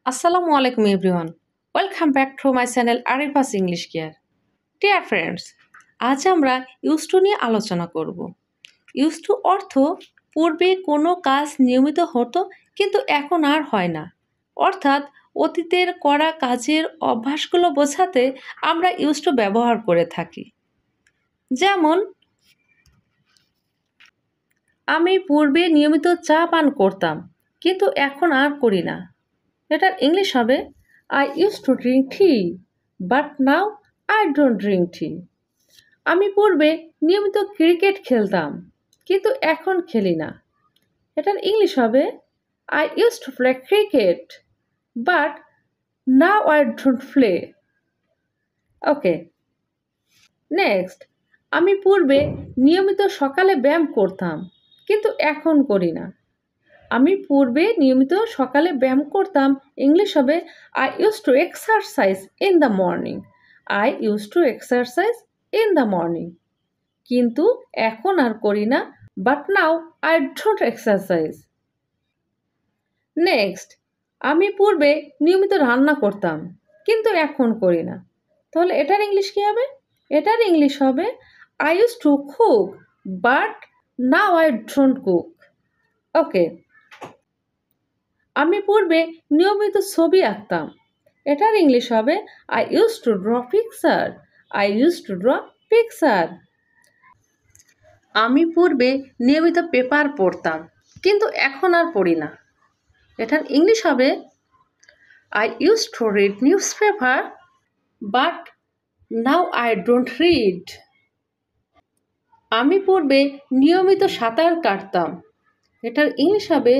Assalamu alaikum everyone. Welcome back to my channel Arifa's English Care. Dear friends, আজ আমরা use to নিয়ে আলোচনা করব। ইউজ টু অর্থ পূর্বে কোনো কাজ নিয়মিত হতো কিন্তু এখন আর হয় না। অর্থাৎ অতীতের করা কাজের অভ্যাসগুলো বোঝাতে আমরা ইউজ টু ব্যবহার করে থাকি। যেমন আমি পূর্বে নিয়মিত চা পান করতাম কিন্তু এখন আর করি না। এটার ইংলিশ হবে I used to drink tea, but now I don't drink tea. আমি পূর্বে নিয়মিত ক্রিকেট খেলতাম কিন্তু এখন খেলি না। এটার ইংলিশ হবে I used to play cricket, but now I don't play. Okay, next, আমি পূর্বে নিয়মিত সকালে ব্যায়াম করতাম কিন্তু এখন করি না। আমি পূর্বে নিয়মিত সকালে ব্যায়াম করতাম, ইংলিশ হবে I used to exercise in the morning. I used to exercise in the morning. কিন্তু এখন আর করি না, but now I don't exercise. Next, আমি পূর্বে নিয়মিত রান্না করতাম কিন্তু এখন করি না। তাহলে এটার ইংলিশ কী হবে? এটার ইংলিশ হবে I used to cook, but now I don't cook. ওকে, আমি পূর্বে নিয়মিত ছবি আঁকতাম। এটার ইংলিশ হবে I used to draw picture. I used to draw picture. আমি পূর্বে নিয়মিত পেপার পড়তাম কিন্তু এখন আর পড়ি না। এটার ইংলিশ হবে I used to read newspaper, but now I don't read. আমি পূর্বে নিয়মিত সাঁতার কাটতাম। এটার ইংলিশ হবে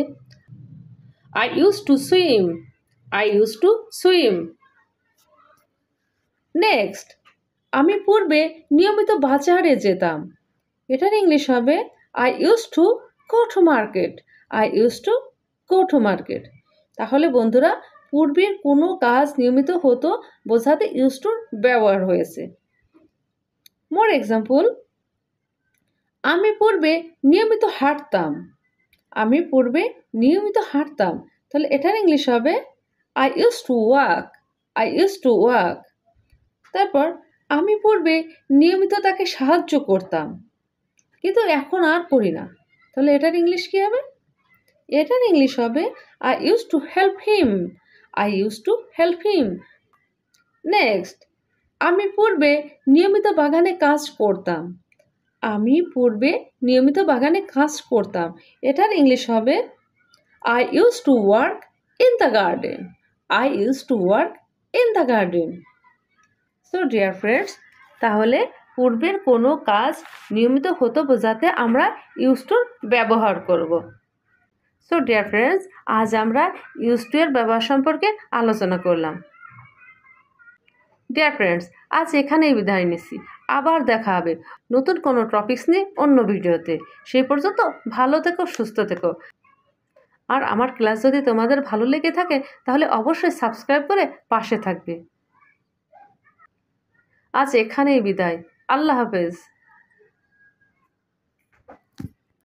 I used to swim. I used to swim. Next, আমি পূর্বে নিয়মিত বাজারে যেতাম। এটার ইংলিশ হবে I used to go to market. I used to go to market. তাহলে বন্ধুরা, পূর্বের কোনো কাজ নিয়মিত হতো বোঝাতে ইউজ টু ব্যবহার হয়েছে। মোর এক্সাম্পল, আমি পূর্বে নিয়মিত হাঁটতাম। আমি পূর্বে নিয়মিত হাঁটতাম, তাহলে এটার ইংলিশ হবে I used to walk. I used to walk. তারপর আমি পূর্বে নিয়মিত তাকে সাহায্য করতাম কিন্তু এখন আর করি না। তাহলে এটার ইংলিশ কী হবে? এটার ইংলিশ হবে I used to help him. I used to help him. Next, আমি পূর্বে নিয়মিত বাগানে কাজ করতাম। আমি পূর্বে নিয়মিত বাগানে কাজ করতাম। এটার ইংলিশ হবে I used to work in the garden. I used to work in the garden. So dear friends, তাহলে পূর্বের কোনো কাজ নিয়মিত হতো বোঝাতে আমরা ইউজ টুর ব্যবহার করব। সো ডিয়ার ফ্রেন্ডস, আজ আমরা ইউজ টু এর ব্যবহার সম্পর্কে আলোচনা করলাম। ডিয়ার ফ্রেন্ডস, আজ এখানেই বিদায় নিচ্ছি। আবার দেখা হবে নতুন কোনো টপিকস নিয়ে অন্য ভিডিওতে। সেই পর্যন্ত ভালো থেকো, সুস্থ থেকো। আর আমার ক্লাস যদি তোমাদের ভালো লেগে থাকে তাহলে অবশ্যই সাবস্ক্রাইব করে পাশে থাকবে। আজ এখানেই বিদায়। আল্লাহ হাফেজ।